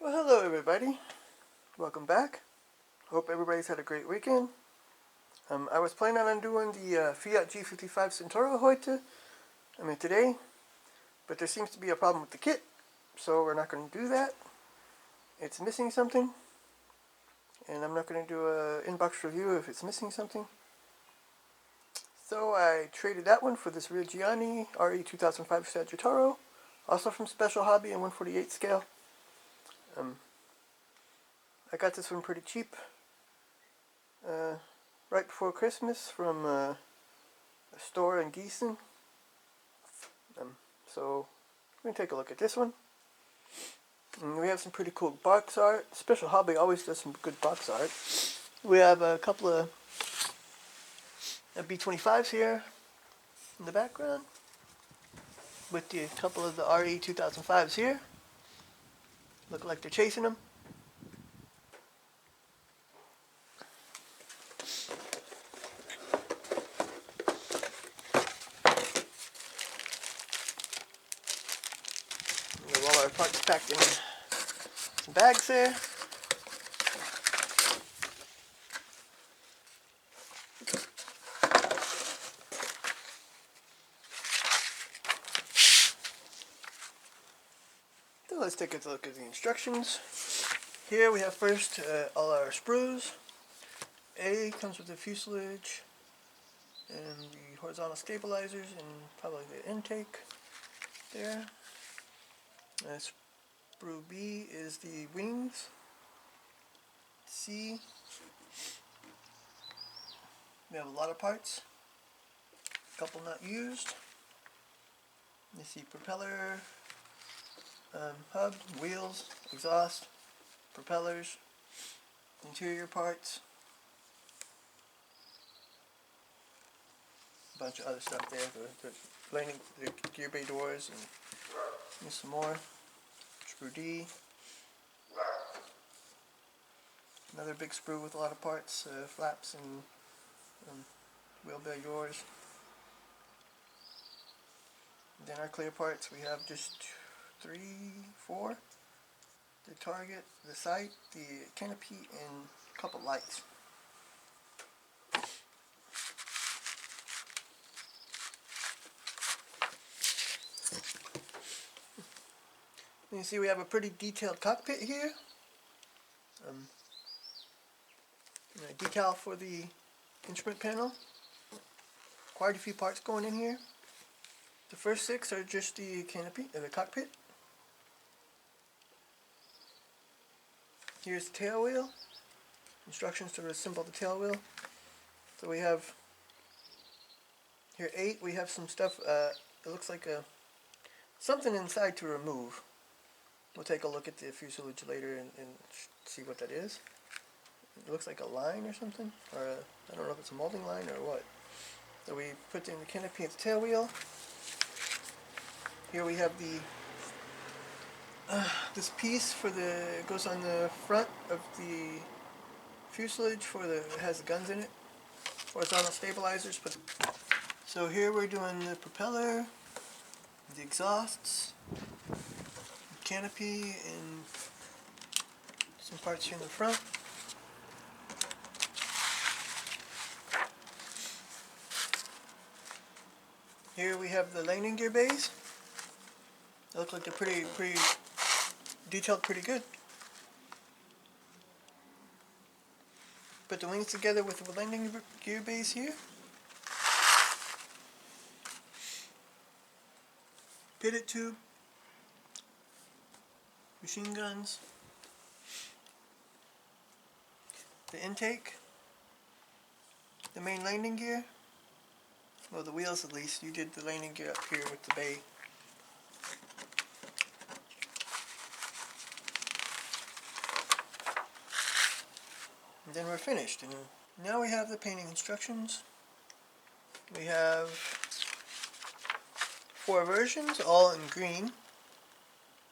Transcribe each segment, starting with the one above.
Well, hello everybody. Welcome back. Hope everybody's had a great weekend. I was planning on doing the Fiat G.55 Centauro heute, today, but there seems to be a problem with the kit, so we're not going to do that. It's missing something, and I'm not going to do an inbox review if it's missing something. So I traded that one for this Regianne RE 2005 Sagittario, also from Special Hobby in 1/48 scale. I got this one pretty cheap right before Christmas from a store in Gießen. So we're going to take a look at this one. And we have some pretty cool box art. Special Hobby always does some good box art. We have a couple of B-25s here in the background with a couple of the RE 2005s here. Look like they're chasing them. We have all our parts packed in some bags there. So let's take a look at the instructions. Here we have first all our sprues. A comes with the fuselage and the horizontal stabilizers and probably the intake there. Sprue B is the wings. C, we have a lot of parts, a couple not used. You see propeller hub, wheels, exhaust, propellers, interior parts, a bunch of other stuff there, the landing, the gear bay doors, and some more. Sprue D, another big sprue with a lot of parts, flaps and wheel bay doors. And then our clear parts, we have just 3, 4. The target, the sight, the canopy, and a couple lights. You see we have a pretty detailed cockpit here. A decal for the instrument panel. Quite a few parts going in here. The first 6 are just the canopy, the cockpit. Here's the tail wheel. Instructions to assemble the tail wheel. So we have here 8. We have some stuff. It looks like something inside to remove. We'll take a look at the fuselage later and see what that is. It looks like a line or something, or I don't know if it's a molding line or what. So we put in the canopy and the tail wheel. Here we have the this piece for the goes on the front of the fuselage for the it has the guns in it. Horizontal stabilizers. So here we're doing the propeller, the exhausts, the canopy, and some parts here in the front. Here we have the landing gear bays. They look like they're pretty detailed, pretty good. Put the wings together with the landing gear base here. Pivot tube, machine guns, the intake, the main landing gear. Well, the wheels at least. You did the landing gear up here with the bay. And then we're finished. And now we have the painting instructions. We have 4 versions, all in green.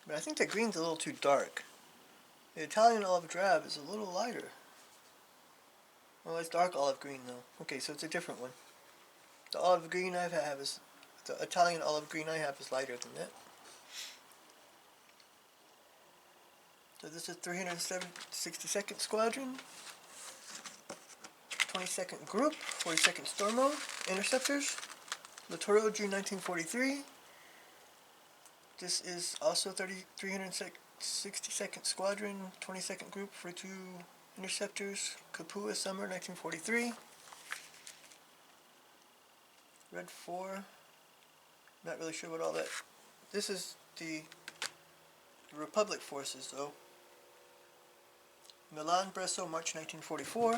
But I think the green's a little too dark. The Italian olive drab is a little lighter. Well, it's dark olive green though. Okay, so it's a different one. The olive green I have is, the Italian olive green I have is lighter than that. So this is 362nd Squadron, 22nd Group, 42nd Storm Mode, Interceptors, Littoral June 1943. This is also 362nd Squadron, 22nd Group, 42 Interceptors, Kapua Summer 1943. Red 4, not really sure what all that. This is the Republic forces though. Milan Bresso, March 1944.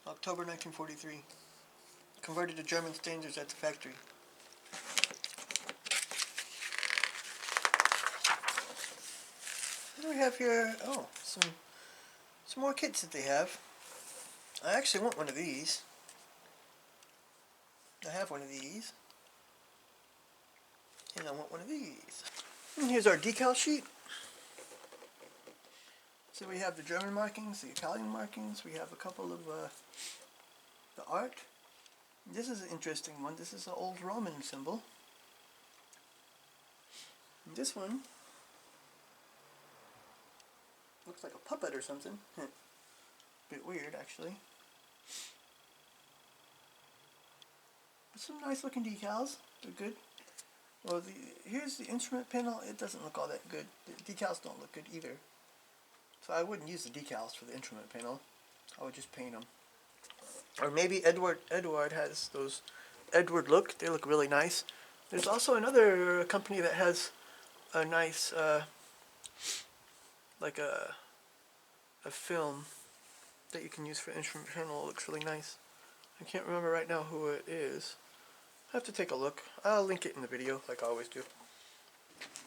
October 1943. Converted to German standards at the factory. What do we have here? Oh, some more kits that they have. I actually want one of these. I have one of these. And I want one of these. And here's our decal sheet. So we have the German markings, the Italian markings. We have a couple of the art. This is an interesting one. This is an old Roman symbol. And this one looks like a puppet or something. Bit weird, actually. But some nice looking decals. They're good. Well, here's the instrument panel. It doesn't look all that good. The decals don't look good either. So I wouldn't use the decals for the instrument panel. I would just paint them. Or maybe Edward has those Edward look. They look really nice. There's also another company that has a nice like a film that you can use for instrument panel. It looks really nice. I can't remember right now who it is. I have to take a look. I'll link it in the video like I always do.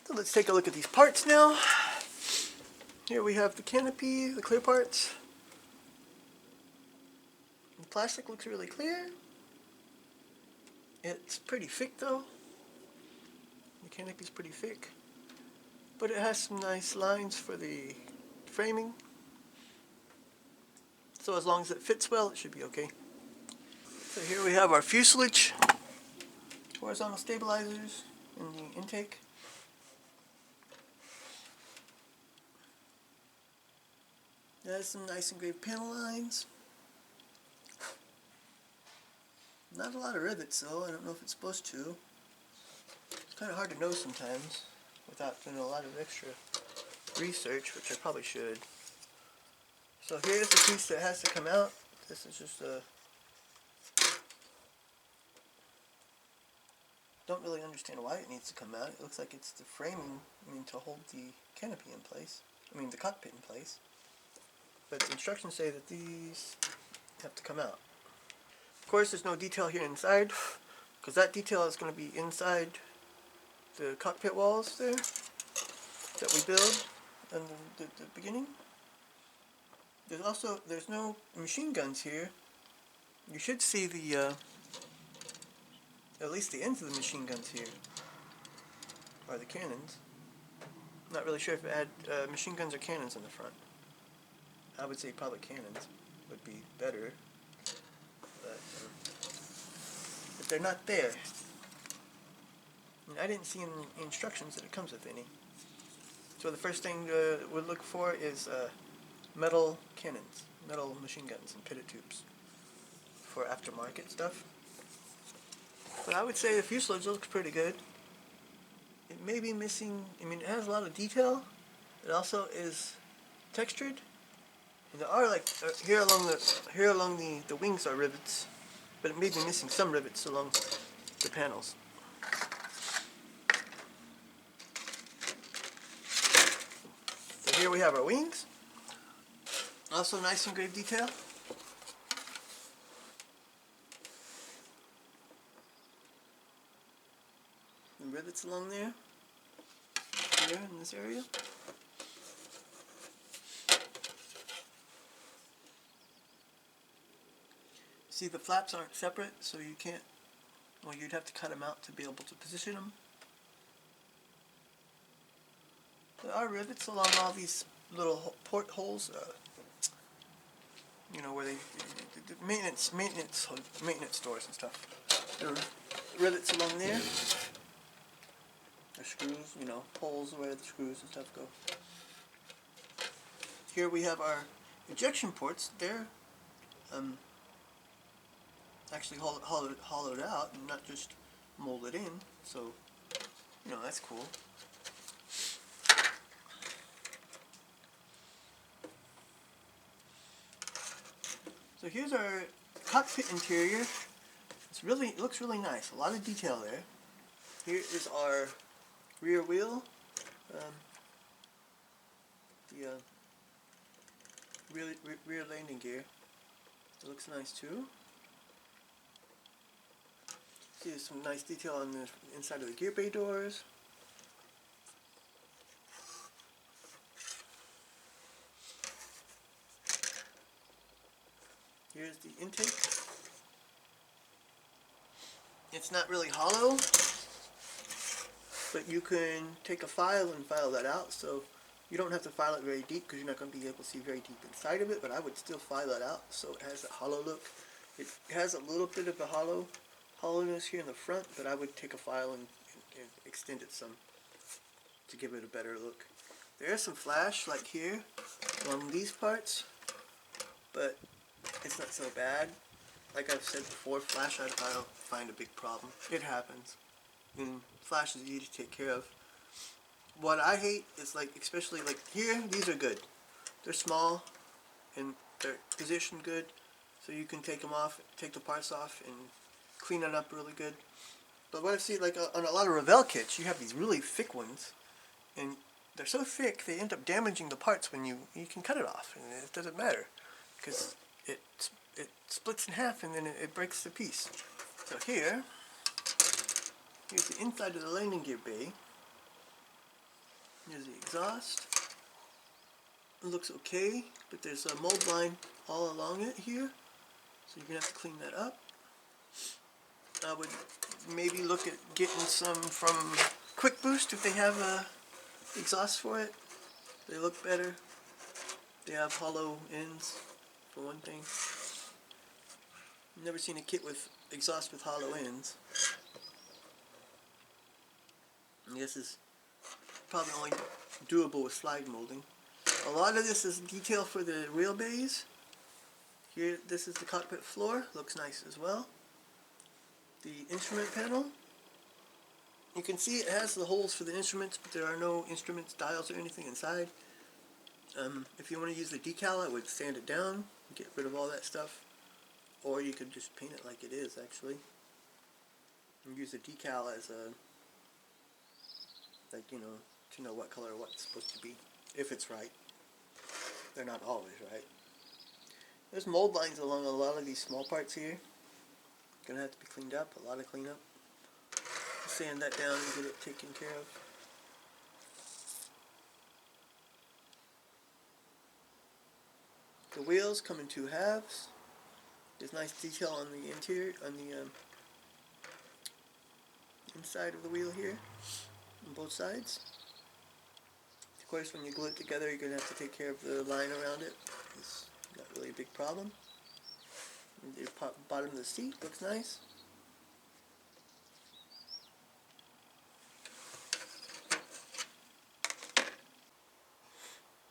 So let's take a look at these parts now. Here we have the canopy, the clear parts. The plastic looks really clear. It's pretty thick though. The canopy's pretty thick. But it has some nice lines for the framing. So as long as it fits well, it should be okay. So here we have our fuselage. Horizontal stabilizers in the intake. There's some nice engraved panel lines. Not a lot of rivets though. I don't know if it's supposed to. It's kind of hard to know sometimes without doing a lot of extra research, which I probably should. So here's the piece that has to come out. This is just a... Don't really understand why it needs to come out. It looks like it's the framing, to hold the canopy in place. The cockpit in place. But the instructions say that these have to come out. Of course, there's no detail here inside, because that detail is going to be inside the cockpit walls there that we build in the beginning. There's no machine guns here. You should see the at least the ends of the machine guns here, or the cannons. I'm not really sure if it had machine guns or cannons in the front. I would say probably cannons would be better, but they're not there. I didn't see in the instructions that it comes with any. So the first thing we'll look for is metal cannons, metal machine guns and pitted tubes for aftermarket stuff. But I would say the fuselage looks pretty good. It may be missing, it has a lot of detail. It also is textured. And there are here along the wings are rivets, but it may be missing some rivets along the panels. So here we have our wings. Also nice engraved detail. And rivets along there. Here in this area. See, the flaps aren't separate, so you can't, you'd have to cut them out to be able to position them. There are rivets along all these little port holes, where the maintenance stores and stuff. There are rivets along there. for screws, you know, holes where the screws and stuff go. Here we have our ejection ports. They're actually hollowed out and not just molded in, so, you know, that's cool. So here's our cockpit interior. It looks really nice. A lot of detail there. Here is our rear wheel. The rear landing gear. It looks nice too. See, there's some nice detail on the inside of the gear bay doors. Here's the intake. It's not really hollow, but you can take a file and file that out, so you don't have to file it very deep because you're not going to be able to see very deep inside of it, but I would still file that out so it has a hollow look. It has a little bit of a hollowness here in the front, but I would take a file and extend it some to give it a better look. There is some flash, like here, along these parts, but it's not so bad. Like I've said before, flash I don't find a big problem. It happens. And flash is easy to take care of. What I hate is, like, especially like here, these are good. They're small and they're positioned good, so you can take them off, take the parts off and clean it up really good. But what I see, like on a lot of Revell kits, you have these really thick ones, and they're so thick they end up damaging the parts when you can cut it off, and it doesn't matter because it splits in half and then it breaks the piece. So here's the inside of the landing gear bay. Here's the exhaust. It looks okay, but there's a mold line all along it here, so you're going to have to clean that up. I would maybe look at getting some from Quick Boost if they have a exhaust for it. They look better. They have hollow ends, for one thing. Never seen a kit with exhaust with hollow ends. I guess it's probably only doable with slide molding. A lot of this is detail for the wheel bays. Here, this is the cockpit floor. Looks nice as well. The instrument panel. You can see it has the holes for the instruments, but there are no instruments, dials, or anything inside. If you want to use the decal, I would sand it down, get rid of all that stuff. Or you could just paint it like it is, actually. And use the decal as a, like, you know, to know what color what it's supposed to be, if it's right. They're not always right. There's mold lines along a lot of these small parts here. Gonna have to be cleaned up, a lot of cleanup. Sand that down and get it taken care of. The wheels come in 2 halves. There's nice detail on the interior, on the inside of the wheel here, on both sides. Of course, when you glue it together, you're going to have to take care of the line around it. It's not really a big problem. The bottom of the seat looks nice.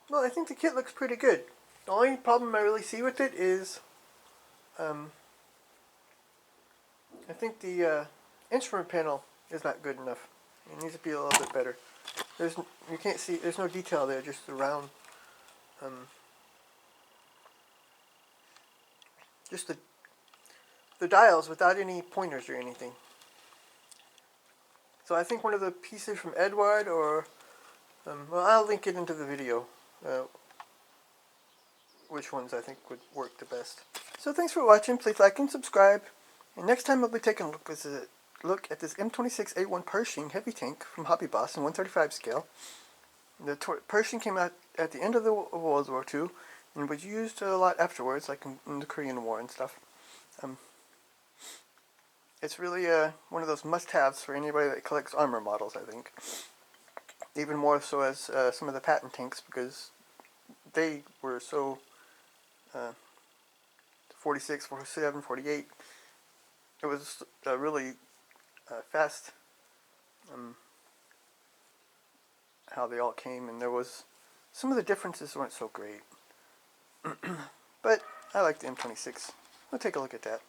Well, I think the kit looks pretty good. The only problem I really see with it is, I think the instrument panel is not good enough. It needs to be a little bit better. You can't see, there's no detail there, just the round, just the dials without any pointers or anything. So I think one of the pieces from Edward or, well, I'll link it into the video, which ones I think would work the best. So thanks for watching, please like and subscribe, and next time I'll be taking a look at this M26A1 Pershing heavy tank from Hobby Boss in 135 scale. The Pershing came out at the end of the World War II and was used a lot afterwards, like in the Korean War and stuff. It's really one of those must-haves for anybody that collects armor models, I think. Even more so as some of the patent tanks, because they were so 46, 47, 48. It was really fast how they all came, and there was some of the differences weren't so great. But I like the M26. We'll take a look at that.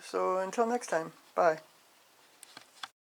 So until next time, bye.